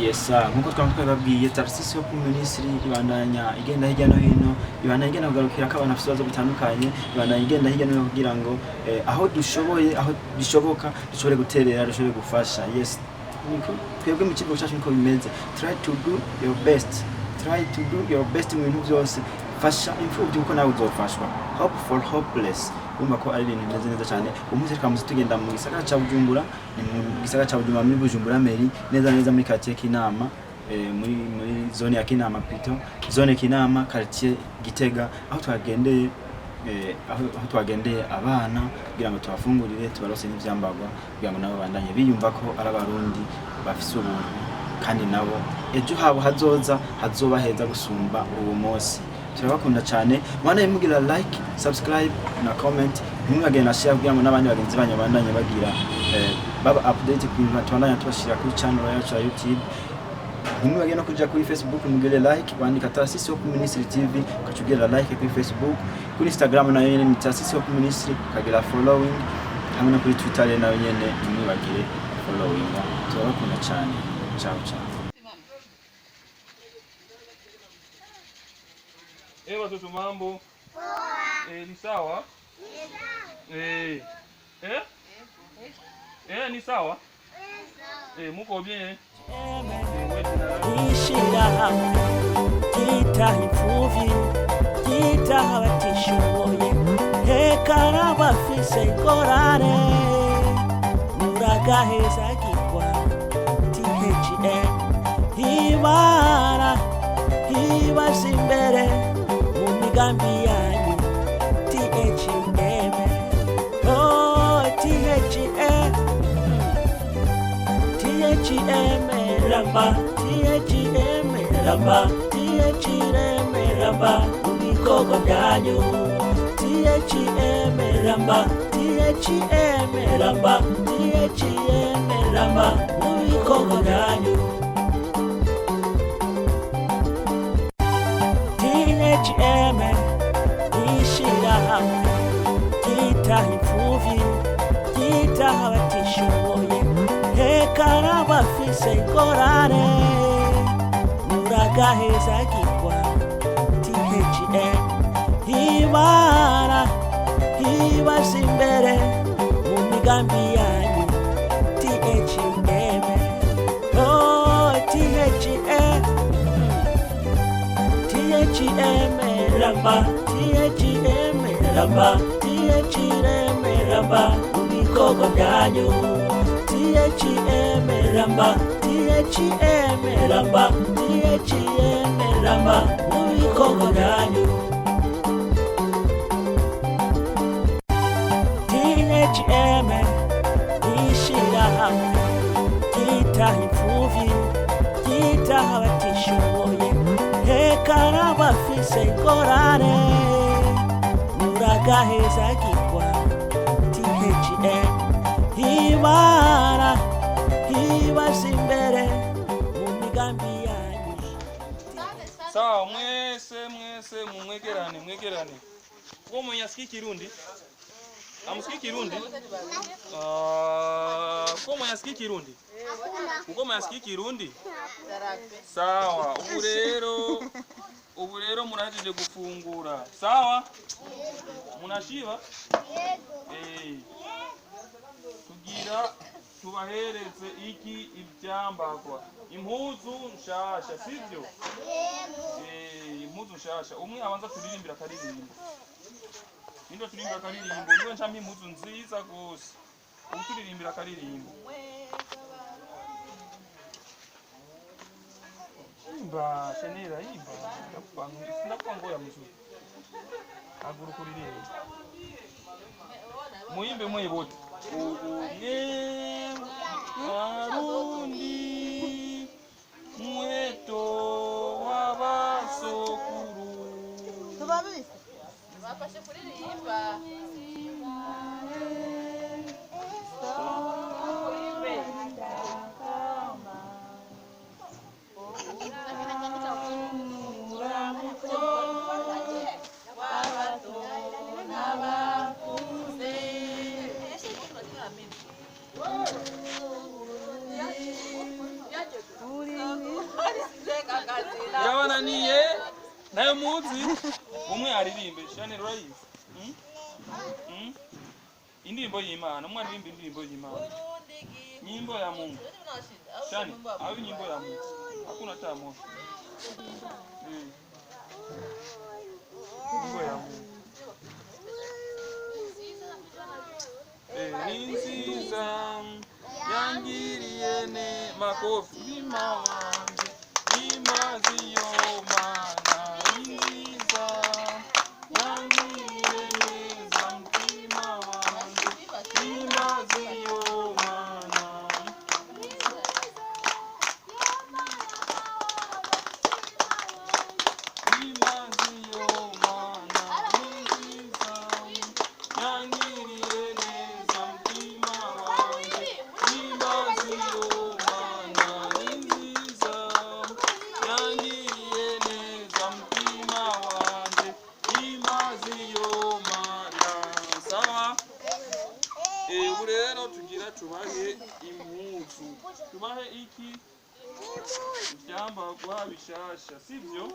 Yes, nkuko twababwiye tarsisi yo ku ministry ibandanya igenda hirya no hino, ibandanya igenda kugarukira ko abantu bafite ibibazo bitandukanye, ibandanya igenda hirya no hino kugira ngo aho dushoboye, aho bishoboka dushobore guterera, dushobore gufasha. Yes, twebwe mu kigo cyacu niko bimeze. Try to do your best. Try to do your best mu bintu byose. Fasha imfubyi uko nawe uzofashwa. Hope for hopeless. Umva ko ari ibintu bimeze neza cyane. Umunsi twamuze tugenda mu gisagara cya Bujumbura, mu gisagara cya Bujumbura muri Bujumbura Mairie, neza muri quartier Kinama, muri zone ya Kinama plutôt, zone Kinama, quartier Gitega, aho twagendeye abana kugira ngo tubafungurire, tubarose n'ivyambagwa kugira ngo nabo bandanye biyumva ko ari abarundi bafise ubuntu kandi nabo ejo habo hazoba heza gusumba uwo munsi. Turabakunda cyane, mwana yimugira like, subscribe na comment, ntimwagenda share kugira ngo n'abandi bagenzi banyu bandanye bagira baba update ku bintu twandanya tubashira kuri channel yacu ya YouTube. Ntimwagenda kuja kuri Facebook mugire like, bandika tarsisi yo ku ministry TV, kacugira like kuri Facebook, kuri Instagram nayo nyene ni tarsisi yo ku ministry, kagira following, hamwe no kuri Twitter nayo nyene ntimwagire following. Turabakunda cyane. Ciao ciao. Watoto mambo? Ni sawa? Ni sawa? Muko bien? Ishira kita impfuvyi kita abatishoboye hekara bafise ingorane muragaheza gikwa THM hibara hibaza imbere migambi yanyu THM. Oh THM, THM ramba, THM ramba, THM ramba ubikoko byanyu THM ramba, THM ramba, THM ramba ubikoko byanyu THM ishira kita impfuvyi kita abatishoboye hekara bafise ingorane muragaheza gikwa THM hibara hibaza imbere mu migambi yanyu THM. Oh THM, THM ramba, THM ramba, THM ramba ubikoko byanyu THM ramba, THM ramba, THM ramba ubikoko byanyu THM ishira kita impfuvyi kita abatishoboye hekara bafise ingorane muragaheza gikwa THM hibara hibaza imbere mu migambi yanyu. Sawa, mwese mumwegerane. Uko mwenyasikii Kirundi? Amusikii Kirundi? Uko mwenyasikii Kirundi? Uko mwenyasikii Kirundi? Sawa, ubu rero murahejije gufungura. Sawa? Munashiba? Tugira tubahereze iki ibyambagwa. Impuzu nshasha, sivyo? Impuzu nshasha. Umwe abanza turirimbira akaririmbo. Nindo turirimbira akaririmbo, niwe ncampa impuzu nziza gose. Ubu turirimbira akaririmbo. Imba, shenera imba. Ndakupangoya muzuri. Aguru kuririmba. Muimbe mwe bote. Arundi mweto wabasokuru. Tubabise. Bafashe kuririmba. Irabananiye nayo muzi umwe aririmbe Shani Rais indirimbo y'Imana umwe aririmba indirimbo y'Imana nyimbo ya Mungu Shani au nyimbo ya Mungu hakuna tamu nyimbo ya Mungu nziza yangiriye ne makofi imawanje imazi yo mana nziza yangiriye neza mtima wanje imazi yo mana imazi yo mana nziza yangiriye neza mtima wanje imazi yo mana nziza yangiriye neza mtima wanje imazi yo mana sawa ubu rero tugira tubahe impuzu tubahe iki ibyambagwa bishasha sibyo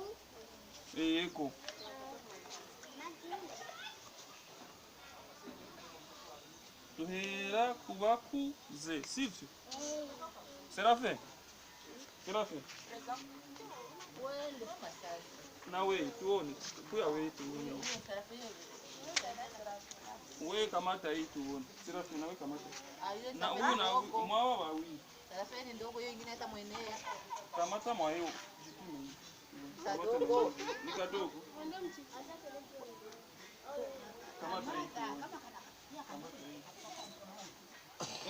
yego duhera ku bakuze sibyo Serafe nawe tuone kuya wewe tuone wewe kamata hii tuone Serafe nawe kamata na huyu na mwawa wawili Serafe ni ndogo hiyo ingine hata mwenyewe. kamata mwayo jitume Kadogo. ni kadogo kamata hii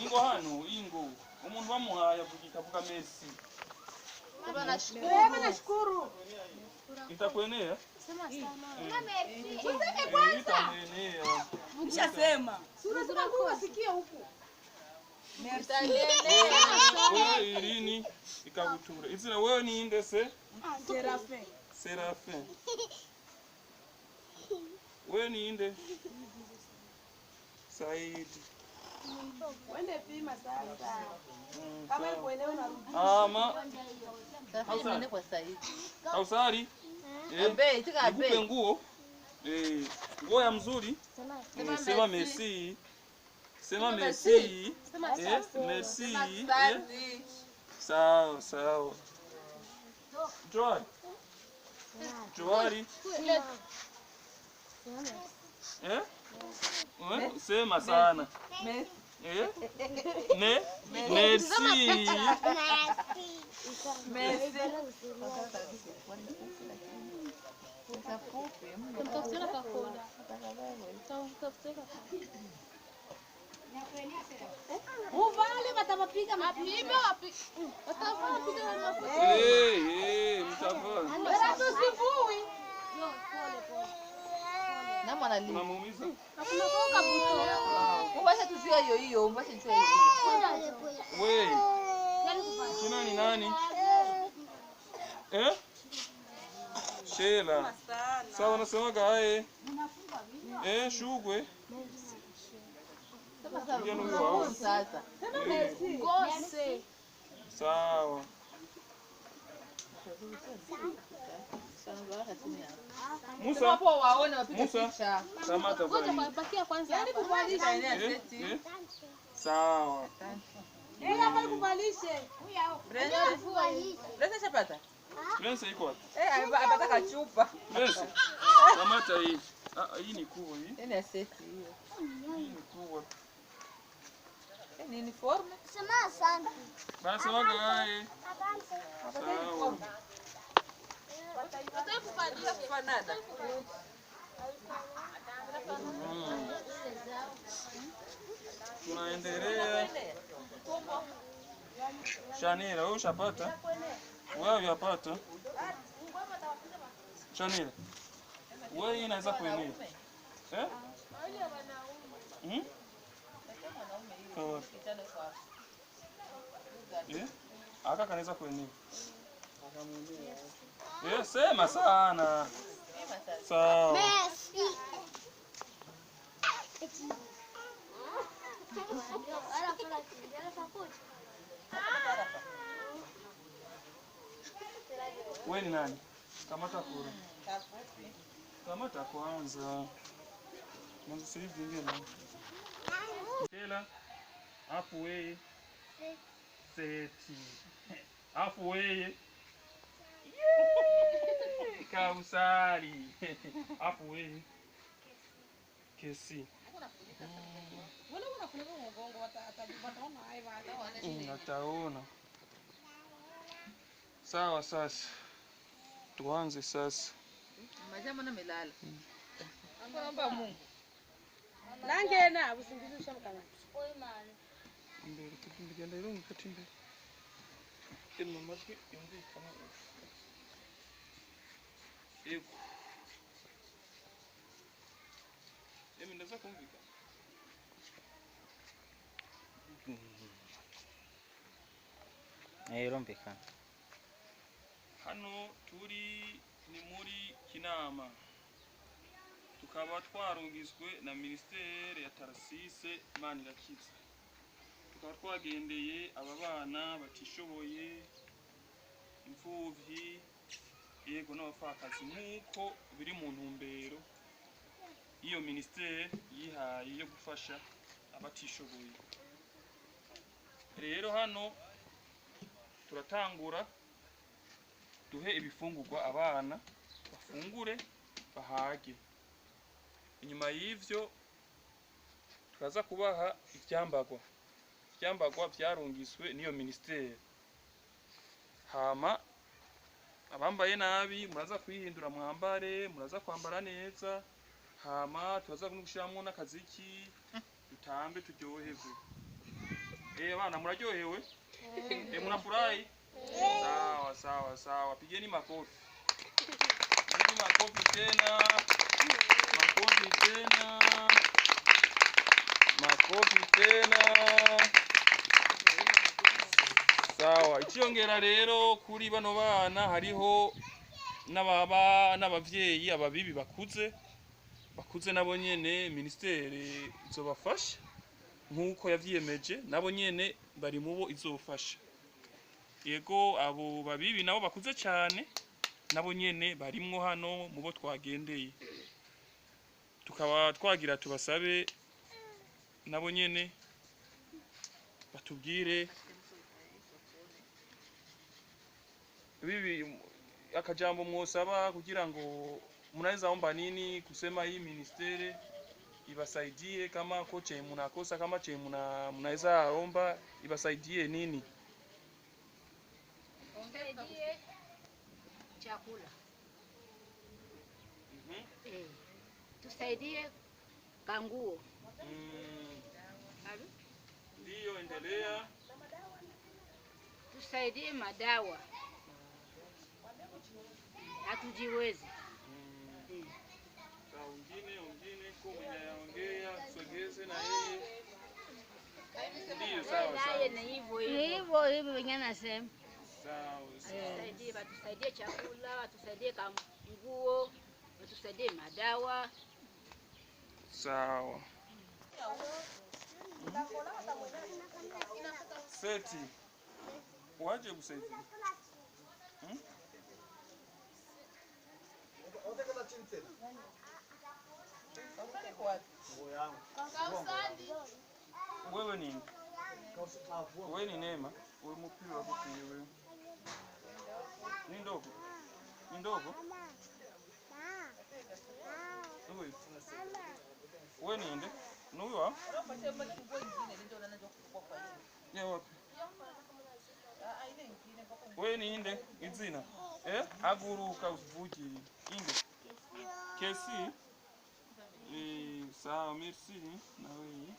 ingo hano ingo umuntu bamuhaye avugikavuga Messi Nashukuru. Itakwenea? Sema sana. Itakwenea. Ukishasema. Unasema kwa sikia huku. Merci. Wewe irini ikagutura. Izina wewe ni inde se? Serafin. Serafin. Wewe ni inde? Saidi. Wende pima sasa. Kama kuelewa narudi. Ama Sasa nende kwa Saidi. Hausari? Abe, itika abe. Nikupe nguo. Nguo ya mzuri. Sema merci. Sema merci. Merci. Sawa, sawa. Joari. Sema sana. Ne? Merci. Uvale watawapiga mapigo watawapiga mapigo. Mtafanya. Bora tusivui. Na mwana lini? Unamuumiza? Hakuna koka buto. Ubasha tuzia hiyo, ubasha tuzia hiyo. Wewe. Jina ni nani? Shela. Sawa nasema gae. Shugwe. Sasa. Gose. Sawa. Musa. Hapo waone wapige Musa. picha. Samata bali. Bakia kwanza. Yaani kuvalisha. Sawa. Hapa nikuvalishe. Brenda chapata. Prince iko wapi? Apata kachupa. Prince. Samata hii. Hii ni kubwa hii. Ni seti hiyo. Hii ni kubwa. Ni uniforme. Sema asante. Basi wagae. Sawa. Watakufanyia kufanana. Tunaendelea. Shanira, wewe ushapata? Wewe yapata? Shanira. Wewe inaweza kuenea. Aka kanaweza kuenea. Sema sana. Sawa. Messi. Wewe ni nani? Kamata kura. Kamata kwanza. Mwanzo sisi vingine. Kela. Afu wewe. Seti. Afu wewe. Kausari. Afu wewe. Kesi. Ataona. Sawa sasa. Tuanze sasa. Majama na melala. Naomba Mungu. Nangena usingizi ushamkana. Mbele tukigenda ile mkatimbe. Kile mama yake yonge kama. Eko. Ndaza kumvika. Rompeka. Hano turi ni muri Kinama. Tukaba twarungizwe na Ministere ya Tarasise Manirakiza. Tukaba twagendeye aba bana batishoboye, imfuvyi, yego n'abapfakazi nk'uko biri mu ntumbero iyo Ministere yihaye yo gufasha abatishoboye. Rero hano turatangura duhe ibifungurwa abana bafungure bahage. Inyuma y'ivyo turaza kubaha ivyambagwa. Ivyambagwa vyarungiswe n'iyo Ministere. Hama abambaye nabi muraza kwihindura mwambare, muraza kwambara neza. Hama turaza gushiramwo n'akaziki dutambe turyoherwe. Bana muraryohewe? Mnafurahi? Sawa sawa sawa. Pigeni makofi. Pigeni makofi tena. Makofi tena. Makofi tena. Sawa. Icyongera rero kuri bano bana hariho n'abavyeyi ababibi bakuze nabo nyene Ministere izobafasha nkuko yavyiyemeje, nabo nyene bari mubo izofasha. Yego abo babibi nabo bakuze cyane nabo nyene barimwo hano mubo twagendeye. Tukaba twagira tubasabe nabo nyene batubwire bibi akajambo mwosaba kugira ngo mnaweza omba nini kusema hii Ministere ibasaidie kama koche mnakosa kama che mnaweza omba ibasaidie nini? Tusaidie chakula. Tusaidie kanguo. Ndio, endelea. Tusaidie madawa. Hatujiwezi. Ungine kumenya yaongea sogeze na yeye. Ndio, sawa sawa. Ni hivyo wengine nasema. Sawa. Watusaidie chakula, watusaidie nguo, watusaidie madawa. Sawa. Seti. Waje kusaidia. Wewe nini? Wewe ni Neema. Wewe mpira wako wewe. Ni ndogo. Ni ndogo. Wewe ni nde? Ni huyo? Wewe ni nde? Izina. Aguruka uvugi. Inde. Kesi. Sawa, merci. Na wewe.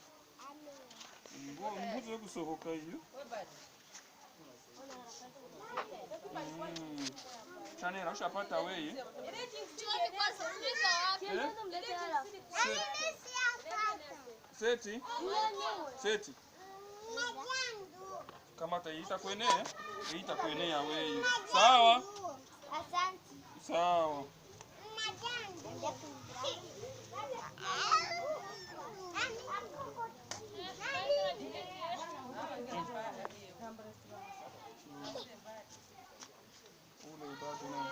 Mbuze kusohoka hiyo. Chane na ushapata wewe. Seti. Seti. Kama itakuenea wewe. Sawa? Asante. Sawa. Ule ibada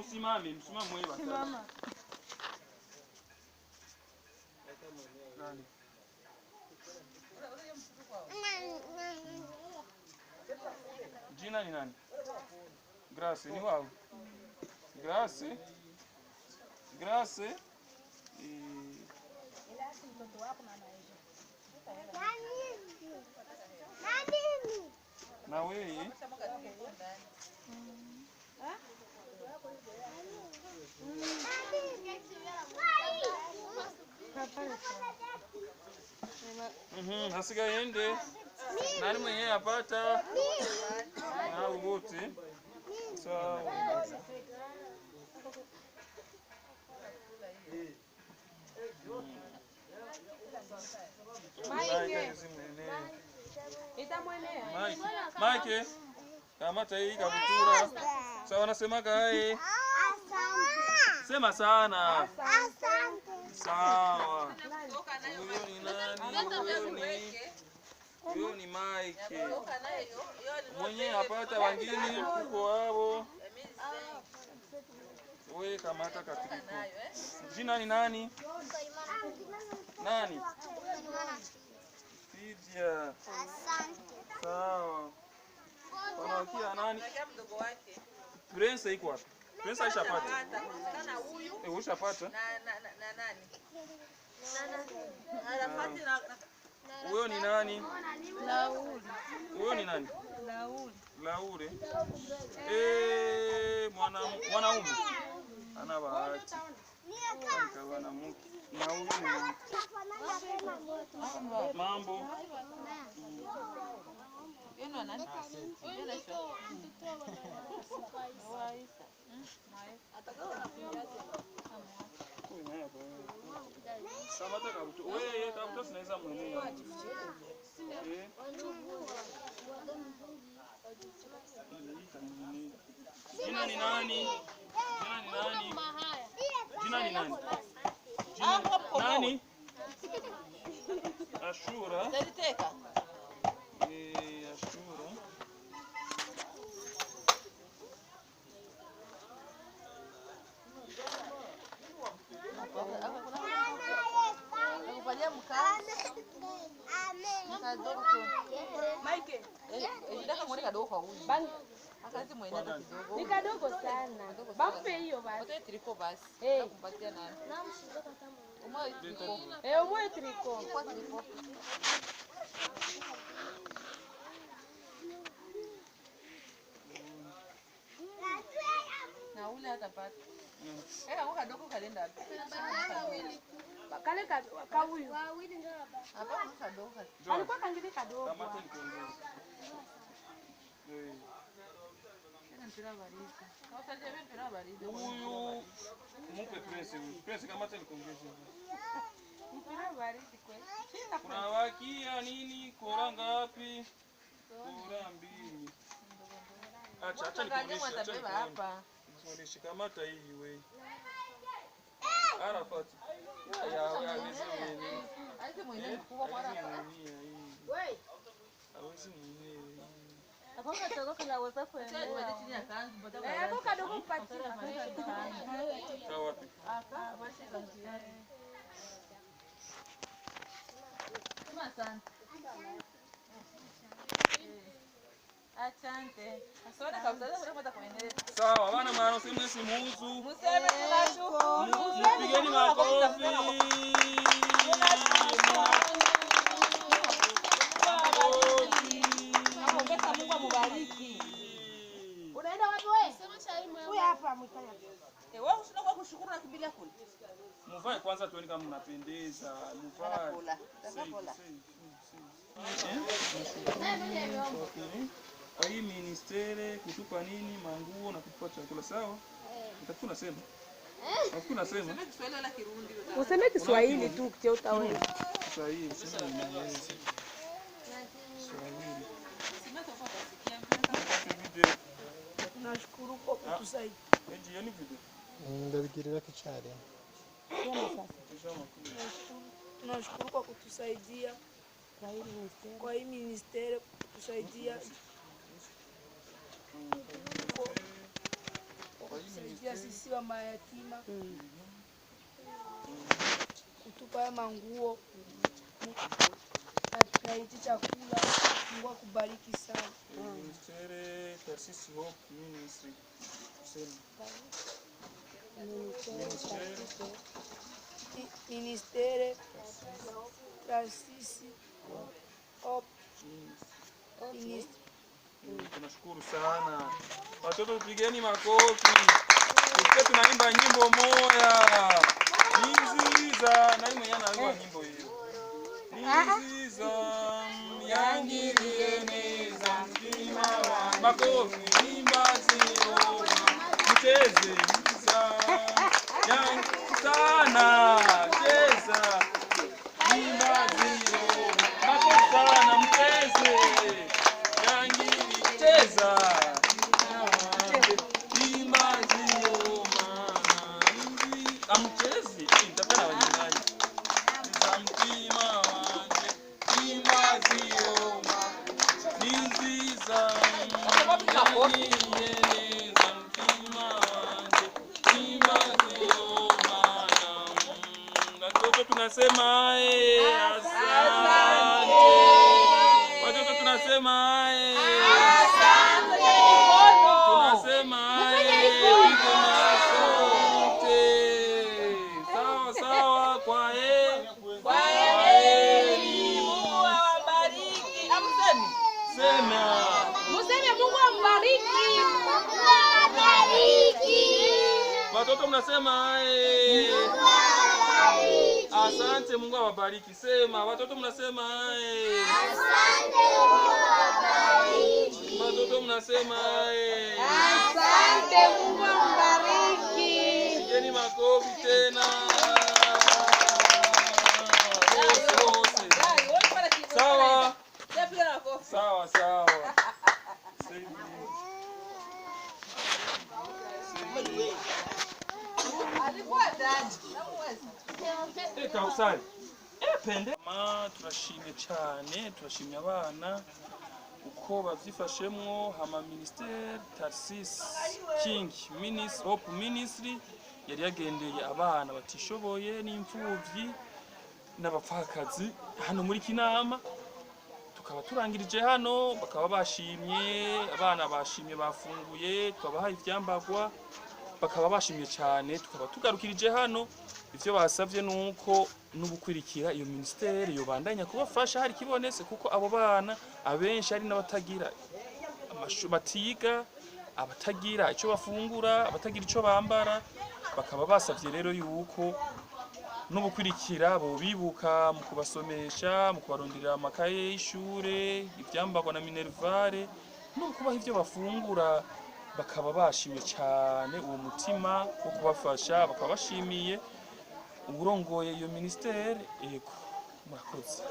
Msimame mwewe. Simama. Nani? Jina ni nani? Grace ni wao. Grace. Grace. Mtoto wako na anaisha. Na wewe? Hasiga yende. Nani mwenye apata? Na wote. Sawa. Mike. Kamata hii kabutura. Sawa nasemaga hai. Sema sana. Sawa. Huyo ni nani? Huyo ni Mike. Mwenye apata wengine huko wao. Wewe kamata katriko. Jina ni nani? Nani? Fidia. Sawa. Wanawakia nani? Prince iko wapi? Prince aishapata. Ushapata? Huyo ni nani? Laure. Huyo ni nani? Laure. Mwanaume. Ana bahati. Ana mke. Na huyo ni mambo. Yeye nani? Samata kabuto. Wewe kabuto sinaweza mwenyewe. Jina ni nani? Jina ni nani? Nani? Ashura. Ashura. Mike, unataka muone kadogo kwa huyu. Akazi mwenye kidogo. Ni kadogo sana. Bampe hiyo basi. Wote triko basi. Nakupatia nani? Umoja triko. Umoja triko. Kwa triko. Na ule atapata. Kama kadogo kalenda hapo. Kale kabuyu. Hapa kadogo. Alikuwa kangine kadogo. Kama tuliongea. Huyu mupe Prince kama tuliongea. Mpira baridi kweli. Kuna wakia nini? Kora ngapi? Kora 2. Acha nikuonyeshe hapa. Nishikamata hii wewe. Arafat. Ya hawezi mwenyewe. Aje mwenyewe kubwa kwa Arafat. Wewe. Hawezi mwenyewe. Hapo kadogo kana WhatsApp ya. Hapo kadogo mpatie. Sawa. Hapa basi kanziani. Kama sana. Asante. Asante kabisa unapata kuendelea. Sawa, bana maana simwezi muhusu. Museme tunashukuru. Mpigeni makofi. Naomba Mungu amubariki. Unaenda wapi wewe? Wewe hapa mwitanya. Wewe usinakuwa kushukuru na kimbilia kule. Mvae kwanza tuone kama mnapendeza. Mvae. Kwa hii ministere kutupa nini manguo na kutupa chakula sawa? Utakuwa unasema. Utakuwa unasema. Useme Kiswahili tu kitia utaweza. Kiswahili sasa ninaweza. Kiswahili. Tunashukuru kwa kutusaidia. Jioni video. Ndabigirira kichari. Tunashukuru kwa kutusaidia kwa hii ministeri kutusaidia kutusaidia sisi wa mayatima, kutupa manguo na hichi chakula. Mungu akubariki sana. Ministere Taasisi Hope Ministry. Ministere Taasisi Hope Ministry. Tunashukuru sana. Watoto tupigeni makofi. Sisi tunaimba nyimbo moja. Niziza, na mimi anaimba nyimbo hiyo. Niziza, yangirieneza mtima wa makofi nimbazio. Mcheze niziza. Yang sana, cheza. Nimbazio. Makofi sana mcheze. Cheza imazio manzi amchezi nitapenda wanyang'anyi za mtima wanje imazio manzi za mtima wanje imazio watoto tunasema asante. Watoto tunasema sawa sawa, kwa heri. Mungu awabariki. Amsemi. Sema. Museme Mungu ambariki. Mungu awabariki. Watoto mnasema asante, Mungu awabariki. Sema. Watoto mnasema Asante, Mungu awabariki. watoto mnasema Asante, Mungu ambariki. pigeni makofi tena. Sawa sawa sawa. Turashimye cyane, turashimye abana uko bavyifashemwo. Hama Ministere Taasisi Hope Ministry yari yagendeye abana batishoboye n'imfuvyi n'abapfakazi hano muri Kinama, tukaba turangirije hano. Bakaba bashimye, abana bashimye, bafunguye, tukabaha ivyambagwa, bakaba bashimye cyane. Tukaba tugarukirije hano, ivyo basavye nuko n'ubukurikira iyo ministere yobandanya kubafasha hari kibonetse, kuko abo bana abenshi ari n'abatagira batiga, abatagira ico bafungura, abatagira ico bambara. Bakaba basavye rero yuko n'ubukurikira bo bibuka mu kubasomesha, mu kubaronderera amakaye y'ishure, ivyambagwa na minervare, no kubaha ivyo bafungura. Bakaba bashimye cyane uwo mutima wo kubafasha. Bakaba bashimiye uburongoye iyo ministere. Ego murakoze.